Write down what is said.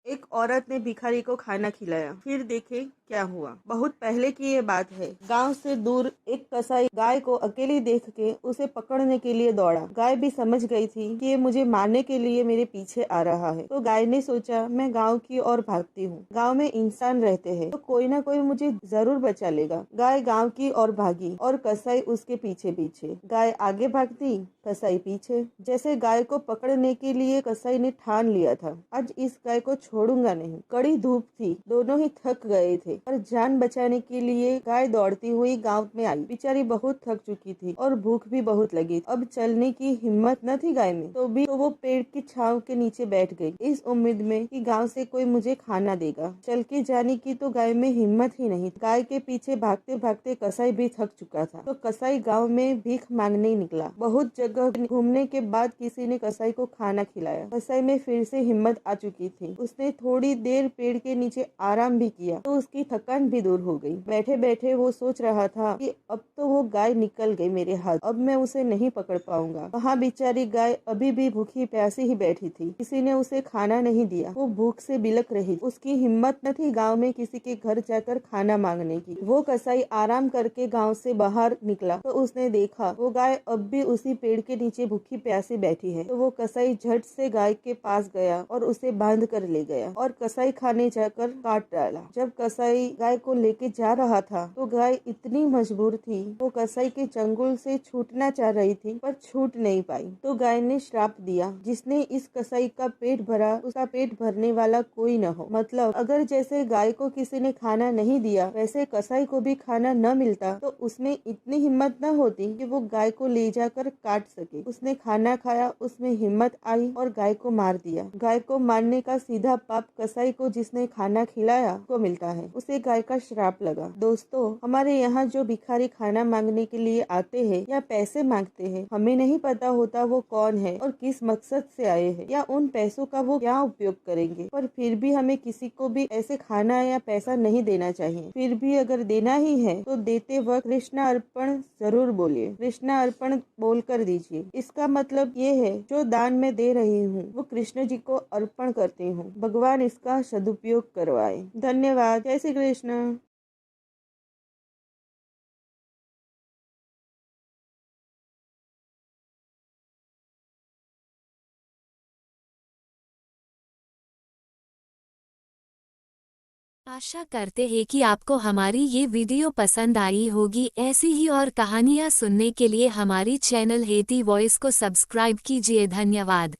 एक औरत ने भिखारी को खाना खिलाया। फिर देखे क्या हुआ। बहुत पहले की ये बात है। गांव से दूर एक कसाई गाय को अकेली देख के उसे पकड़ने के लिए दौड़ा। गाय भी समझ गई थी कि ये मुझे मारने के लिए मेरे पीछे आ रहा है। तो गाय ने सोचा, मैं गांव की ओर भागती हूँ। गांव में इंसान रहते हैं तो कोई ना कोई मुझे जरूर बचा लेगा। गाय गांव की ओर भागी और कसाई उसके पीछे पीछे। गाय आगे भागती, कसाई पीछे। जैसे गाय को पकड़ने के लिए कसाई ने ठान लिया था, आज इस गाय को छोड़ूंगा नहीं। कड़ी धूप थी, दोनों ही थक गए थे, पर जान बचाने के लिए गाय दौड़ती हुई गांव में आई। बेचारी बहुत थक चुकी थी और भूख भी बहुत लगी। अब चलने की हिम्मत न थी गाय में, तो वो पेड़ की छांव के नीचे बैठ गई, इस उम्मीद में कि गांव से कोई मुझे खाना देगा। चल के जाने की तो गाय में हिम्मत ही नहीं। गाय के पीछे भागते भागते कसाई भी थक चुका था, तो कसाई गाँव में भीख मांगने निकला। बहुत जगह घूमने के बाद किसी ने कसाई को खाना खिलाया। कसाई में फिर से हिम्मत आ चुकी थी। उसने थोड़ी देर पेड़ के नीचे आराम भी किया तो उसकी थकान भी दूर हो गई। बैठे बैठे वो सोच रहा था कि अब तो वो गाय निकल गई मेरे हाथ, अब मैं उसे नहीं पकड़ पाऊंगा। वहाँ बेचारी गाय अभी भी भूखी प्यासी ही बैठी थी। किसी ने उसे खाना नहीं दिया। वो भूख से बिलक रही। उसकी हिम्मत न थी गाँव में किसी के घर जाकर खाना मांगने की। वो कसाई आराम करके गाँव से बाहर निकला तो उसने देखा वो गाय अब भी उसी पेड़ के नीचे भूखी प्यासी बैठी है। तो वो कसाई झट से गाय के पास गया और उसे बांध कर ले गया और कसाई खाने जाकर काट डाला। जब कसाई गाय को लेके जा रहा था तो गाय इतनी मजबूर थी, वो कसाई के चंगुल से छूटना चाह रही थी पर छूट नहीं पाई। तो गाय ने श्राप दिया, जिसने इस कसाई का पेट भरा उसका पेट भरने वाला कोई न हो। मतलब अगर जैसे गाय को किसी ने खाना नहीं दिया, वैसे कसाई को भी खाना न मिलता तो उसमें इतनी हिम्मत न होती कि वो गाय को ले जाकर काट सके। उसने खाना खाया, उसमें हिम्मत आई और गाय को मार दिया। गाय को मारने का सीधा पाप कसाई को जिसने खाना खिलाया को मिलता है। उसे गाय का श्राप लगा। दोस्तों, हमारे यहाँ जो भिखारी खाना मांगने के लिए आते हैं या पैसे मांगते हैं, हमें नहीं पता होता वो कौन है और किस मकसद से आए हैं या उन पैसों का वो क्या उपयोग करेंगे, पर फिर भी हमें किसी को भी ऐसे खाना या पैसा नहीं देना चाहिए। फिर भी अगर देना ही है तो देते वक्त कृष्णा अर्पण जरूर बोलिए। कृष्णा अर्पण बोलकर दीजिए। इसका मतलब ये है, जो दान में दे रही हूँ वो कृष्ण जी को अर्पण करती हूँ। भगवान इसका सदुपयोग करवाए। धन्यवाद। जय श्री कृष्ण। आशा करते हैं कि आपको हमारी ये वीडियो पसंद आई होगी। ऐसी ही और कहानियाँ सुनने के लिए हमारी चैनल हेती वॉइस को सब्सक्राइब कीजिए। धन्यवाद।